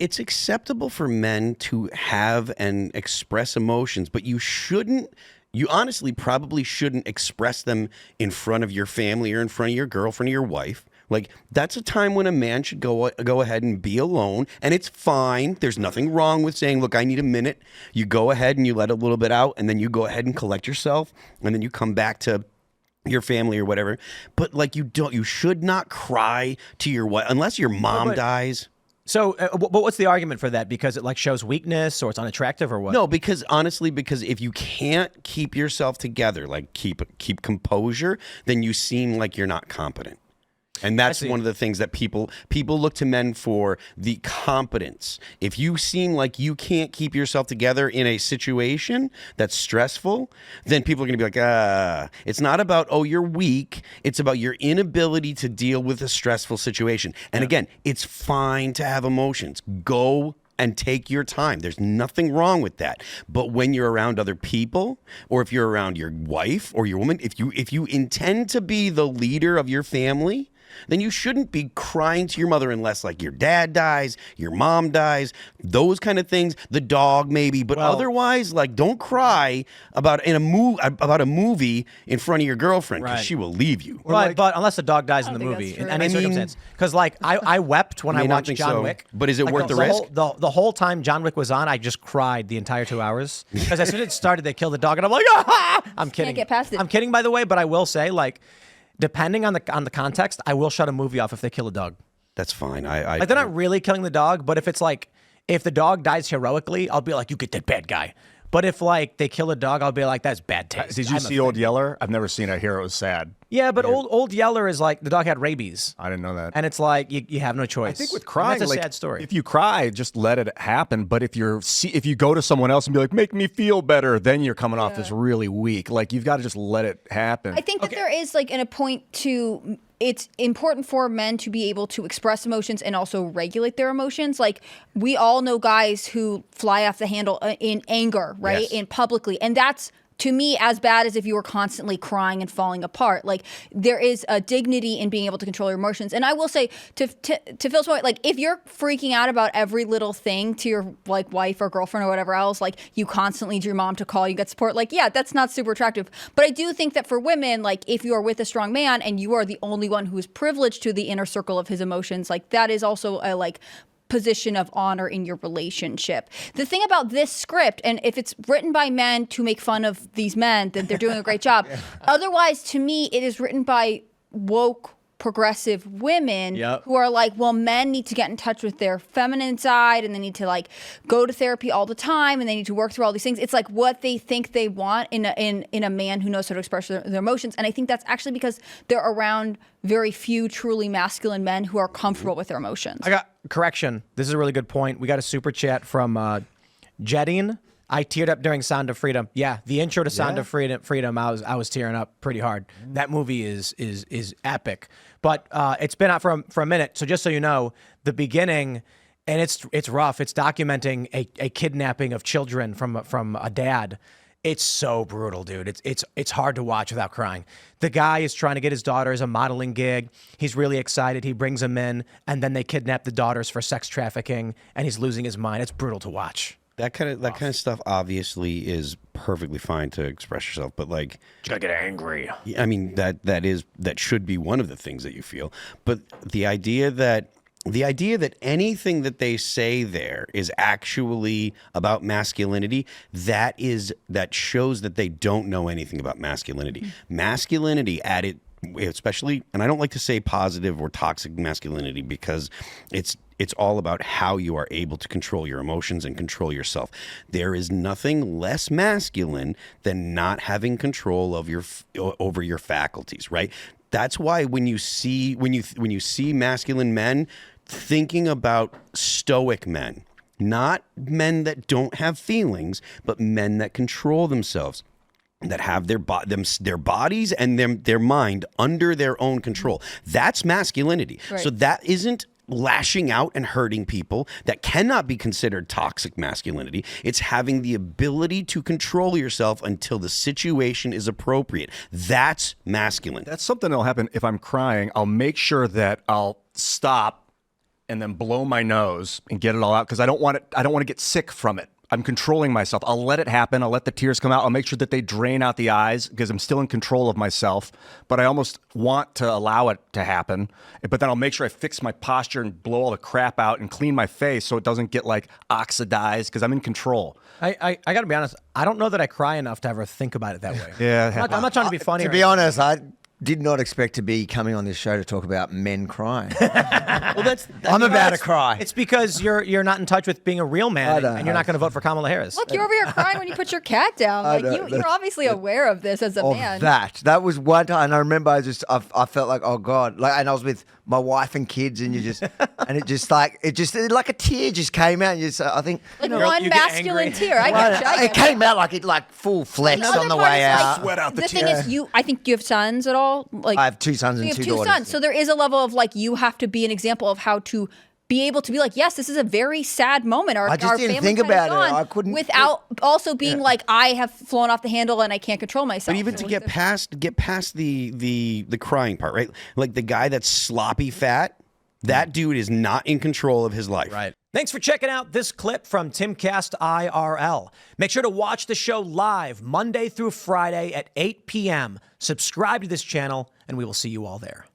it's acceptable for men to have and express emotions, but you honestly probably shouldn't express them in front of your family or in front of your girlfriend or your wife. Like, that's a time when a man should go ahead and be alone, and it's fine. There's nothing wrong with saying, look, I need a minute. You go ahead and you let a little bit out, and then you go ahead and collect yourself, and then you come back to your family or whatever. But like, you should not cry to your wife unless your mom dies. So, but what's the argument for that? Because it like shows weakness or it's unattractive or what? No, because honestly, because if you can't keep yourself together, like keep composure, then you seem like you're not competent. And that's one of the things that people look to men for, the competence. If you seem like you can't keep yourself together in a situation that's stressful, then people are going to be like, it's not about, oh, you're weak. It's about your inability to deal with a stressful situation. And again, it's fine to have emotions. Go and take your time. There's nothing wrong with that. But when you're around other people, or if you're around your wife or your woman, if you intend to be the leader of your family, then you shouldn't be crying to your mother unless like your dad dies, your mom dies, those kind of things, the dog maybe, but otherwise, like, don't cry about a movie in front of your girlfriend, because she will leave you. But unless the dog dies in the movie in any circumstance, because like I wept when I watched John Wick. But is it worth the risk? The whole time John Wick was on, I just cried the entire 2 hours because as soon as it started, they killed the dog, and I'm like, I'm kidding. Can't get past it. I'm kidding, by the way, but I will say, like, depending on the context, I will shut a movie off if they kill a dog. That's fine. Like, they're not really killing the dog, but if it's like, if the dog dies heroically, I'll be like, you get that bad guy. But if like they kill a dog, I'll be like, that's bad taste. Did you see Old Yeller? I've never seen it. I hear it was sad. Yeah, but Old Yeller is like, the dog had rabies. I didn't know that. And it's like, you have no choice. I think with crying, that's a like, sad story. If you cry, just let it happen. But if you go to someone else and be like, make me feel better, then you're coming off as really weak. Like, you've got to just let it happen. I think that there is like a point to, it's important for men to be able to express emotions and also regulate their emotions. Like, we all know guys who fly off the handle in anger, right? Yes. In publicly. And that's, to me, as bad as if you were constantly crying and falling apart. Like, there is a dignity in being able to control your emotions. And I will say, to Phil's point, like, if you're freaking out about every little thing to your like wife or girlfriend or whatever else, like, you constantly need your mom to call you, get support, like, yeah, that's not super attractive. But I do think that for women, like, if you are with a strong man and you are the only one who is privileged to the inner circle of his emotions, like, that is also a like position of honor in your relationship. The thing about this script, and if it's written by men to make fun of these men, then they're doing a great job. Otherwise, to me, it is written by woke, progressive women who are like, well, men need to get in touch with their feminine side, and they need to like go to therapy all the time, and they need to work through all these things. It's like what they think they want in a man who knows how to express their emotions. And I think that's actually because they're around very few truly masculine men who are comfortable with their emotions. I got correction. This is a really good point. We got a super chat from Jeddine. I teared up during Sound of Freedom. Yeah, the intro to Sound of Freedom, I was tearing up pretty hard. That movie is epic. But it's been out for a minute. So just so you know, the beginning, and it's rough. It's documenting a kidnapping of children from a dad. It's so brutal, dude. It's hard to watch without crying. The guy is trying to get his daughters a modeling gig. He's really excited. He brings them in, and then they kidnap the daughters for sex trafficking, and he's losing his mind. It's brutal to watch. That kind of stuff obviously is perfectly fine to express yourself, but like, you gotta get angry. I mean, that should be one of the things that you feel. But the idea that anything that they say there is actually about masculinity, that shows that they don't know anything about masculinity. Masculinity at it, especially, and I don't like to say positive or toxic masculinity, because it's all about how you are able to control your emotions and control yourself. There is nothing less masculine than not having control of over your faculties, right? That's why when you see masculine men, thinking about stoic men, not men that don't have feelings, but men that control themselves, that have their bodies and their mind under their own control. That's masculinity. Right. So that isn't lashing out and hurting people. That cannot be considered toxic masculinity. It's having the ability to control yourself until the situation is appropriate. That's masculine. That's something that'll happen if I'm crying. I'll make sure that I'll stop and then blow my nose and get it all out because I don't want to get sick from it. I'm controlling myself. I'll let it happen. I'll let the tears come out. I'll make sure that they drain out the eyes because I'm still in control of myself. But I almost want to allow it to happen. But then I'll make sure I fix my posture and blow all the crap out and clean my face so it doesn't get like oxidized because I'm in control. I got to be honest. I don't know that I cry enough to ever think about it that way. Yeah, I'm not trying to be funny. To be honest, I did not expect to be coming on this show to talk about men crying. Well, I'm about to cry. It's because you're not in touch with being a real man, and you're not going to vote for Kamala Harris. Look, you're over here crying when you put your cat down. Like you're obviously aware of this as a man. That was one time, and I remember I felt like, oh God, like, and I was with my wife and kids, and it like a tear just came out. And I think like one masculine tear. I get you. It came out like full flex on the way out. Sweat out the thing is, I think you have sons at all. Like I have 2 sons and 2 daughters. So there is a level of like you have to be an example of how to be able to be like, yes, this is a very sad moment. I just didn't think about it. I couldn't without also being like, I have flown off the handle and I can't control myself. But even to get past the crying part, right? Like the guy that's sloppy fat, that dude is not in control of his life. Right. Thanks for checking out this clip from Timcast IRL. Make sure to watch the show live Monday through Friday at 8 p.m. Subscribe to this channel, and we will see you all there.